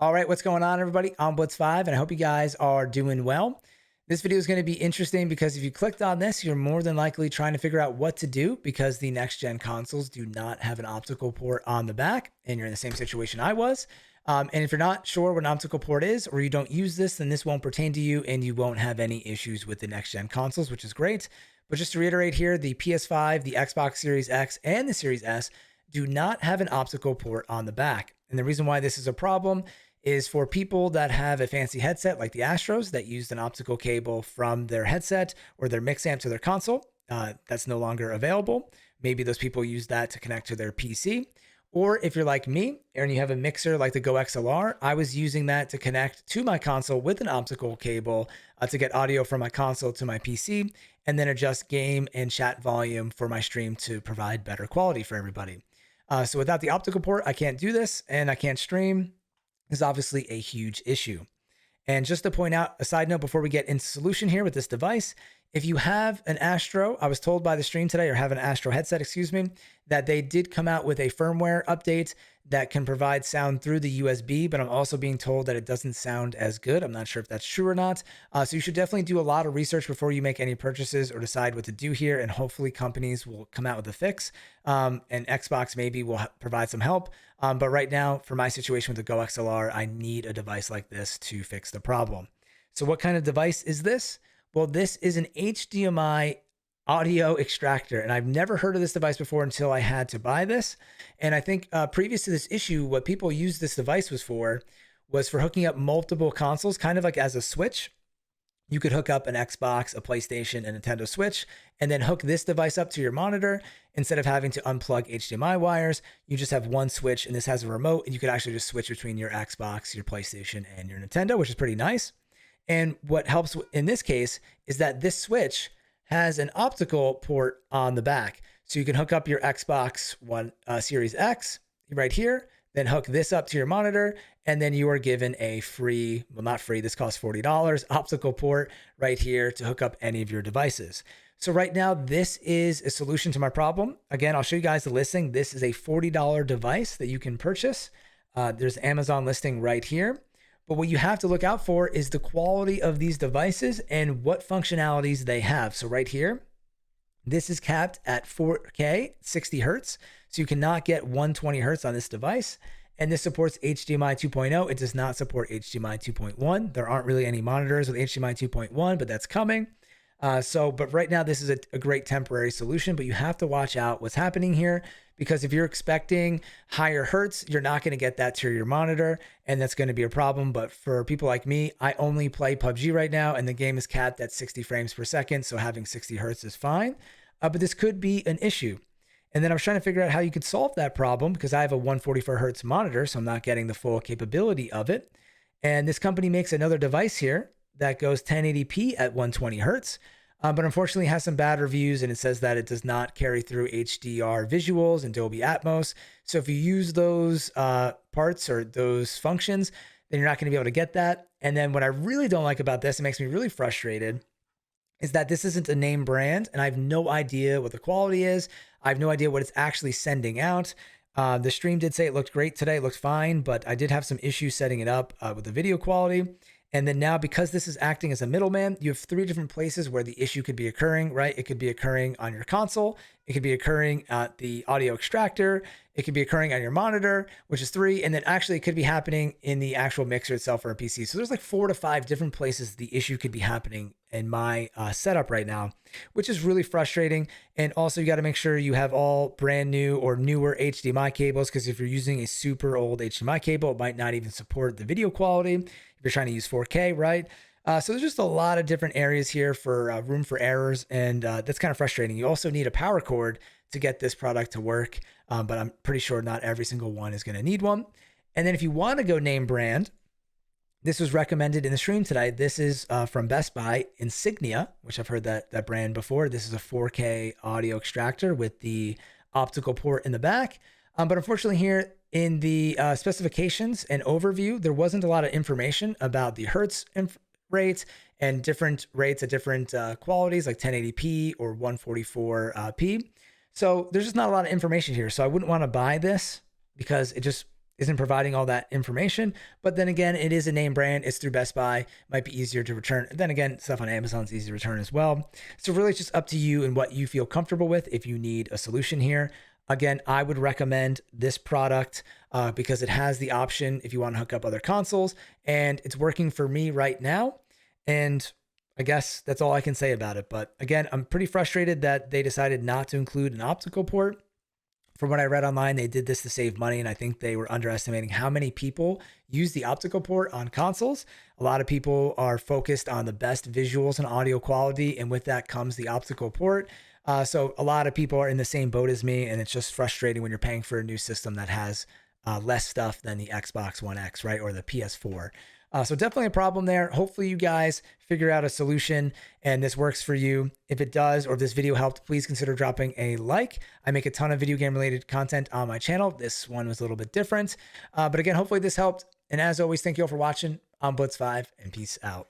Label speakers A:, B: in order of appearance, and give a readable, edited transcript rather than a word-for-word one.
A: All right, what's going on, everybody? I'm Blitz5, and I hope you guys are doing well. This video is going to be interesting because if you clicked on this, you're more than likely trying to figure out what to do because the next-gen consoles do not have an optical port on the back, and you're in the same situation I was. And if you're not sure what an optical port is or you don't use this, then this won't pertain to you and you won't have any issues with the next-gen consoles, which is great. But just to reiterate here, the PS5, the Xbox Series X, and the Series S do not have an optical port on the back. And the reason why this is a problem is for people that have a fancy headset like the Astros that used an optical cable from their headset or their mix amp to their console. That's no longer available. Maybe those people use that to connect to their PC. Or if you're like me and you have a mixer like the GoXLR, I was using that to connect to my console with an optical cable to get audio from my console to my PC and then adjust game and chat volume for my stream to provide better quality for everybody. So without the optical port, I can't do this and I can't stream. Is obviously a huge issue. And just to point out a side note before we get into solution here with this device, if you have an Astro, I was told by the stream today, or have an Astro headset, excuse me, that they did come out with a firmware update that can provide sound through the USB, but I'm also being told that it doesn't sound as good. I'm not sure if that's true or not. So you should definitely do a lot of research before you make any purchases or decide what to do here. And hopefully companies will come out with a fix. And Xbox maybe will provide some help. But right now, for my situation with the GoXLR, I need a device like this to fix the problem. So what kind of device is this? Well, this is an HDMI audio extractor, and I've never heard of this device before until I had to buy this. And I think previous to this issue, what people used this device was for hooking up multiple consoles, kind of like as a switch. You could hook up an Xbox, a PlayStation, a Nintendo Switch, and then hook this device up to your monitor. Instead of having to unplug HDMI wires, you just have one switch, and this has a remote, and you could actually just switch between your Xbox, your PlayStation, and your Nintendo, which is pretty nice. And what helps in this case is that this switch has an optical port on the back. So you can hook up your Xbox One Series X right here, then hook this up to your monitor, and then you are given a free, well, not free, this costs $40, optical port right here to hook up any of your devices. So right now, this is a solution to my problem. Again, I'll show you guys the listing. This is a $40 device that you can purchase. There's an Amazon listing right here. But what you have to look out for is the quality of these devices and what functionalities they have. So right here, this is capped at 4K, 60 Hertz. So you cannot get 120 Hertz on this device. And this supports HDMI 2.0. It does not support HDMI 2.1. There aren't really any monitors with HDMI 2.1, but that's coming. But right now, this is a great temporary solution, but you have to watch out what's happening here because if you're expecting higher hertz, you're not going to get that to your monitor, and that's going to be a problem. But for people like me, I only play PUBG right now, and the game is capped at 60 frames per second, so having 60 hertz is fine. But this could be an issue. And then I was trying to figure out how you could solve that problem because I have a 144 hertz monitor, so I'm not getting the full capability of it. And this company makes another device here that goes 1080p at 120 hertz, but unfortunately has some bad reviews, and it says that it does not carry through HDR visuals and Dolby Atmos. So if you use those parts or those functions, then you're not going to be able to get that. And then what I really don't like about this, it makes me really frustrated, is that this isn't a name brand, and I have no idea what the quality is. I have no idea what it's actually sending out. The stream did say it looked great today. It looked fine, but I did have some issues setting it up with the video quality. And then now, because this is acting as a middleman, you have three different places where the issue could be occurring, right? It could be occurring on your console. It could be occurring at the audio extractor. It could be occurring on your monitor, which is 3. And then actually it could be happening in the actual mixer itself or a PC. So there's like 4 to 5 different places the issue could be happening in my setup right now, which is really frustrating. And also you got to make sure you have all brand new or newer HDMI cables, because if you're using a super old HDMI cable, it might not even support the video quality if you're trying to use 4K, right? So there's just a lot of different areas here for room for errors, and that's kind of frustrating. You also need a power cord to get this product to work, but I'm pretty sure not every single one is going to need one. And then if you want to go name brand, this was recommended in the stream today. This is from Best Buy, Insignia, which I've heard that brand before. This is a 4K audio extractor with the optical port in the back. But unfortunately here in the specifications and overview, there wasn't a lot of information about the hertz rates and different rates at different qualities like 1080p or 144p. So there's just not a lot of information here. So I wouldn't want to buy this because it just isn't providing all that information. But then again, it is a name brand. It's through Best Buy. Might be easier to return. Then again, stuff on Amazon is easy to return as well. So really it's just up to you and what you feel comfortable with if you need a solution here. Again, I would recommend this product because it has the option if you want to hook up other consoles, and it's working for me right now. And I guess that's all I can say about it. But again, I'm pretty frustrated that they decided not to include an optical port. From what I read online, they did this to save money, and I think they were underestimating how many people use the optical port on consoles. A lot of people are focused on the best visuals and audio quality, and with that comes the optical port. So a lot of people are in the same boat as me, and it's just frustrating when you're paying for a new system that has less stuff than the Xbox One X, right, or the PS4. So definitely a problem there. Hopefully you guys figure out a solution and this works for you. If it does, or if this video helped, please consider dropping a like. I make a ton of video game related content on my channel. This one was a little bit different. But again, hopefully this helped. And as always, thank you all for watching. I'm Blitz5 and peace out.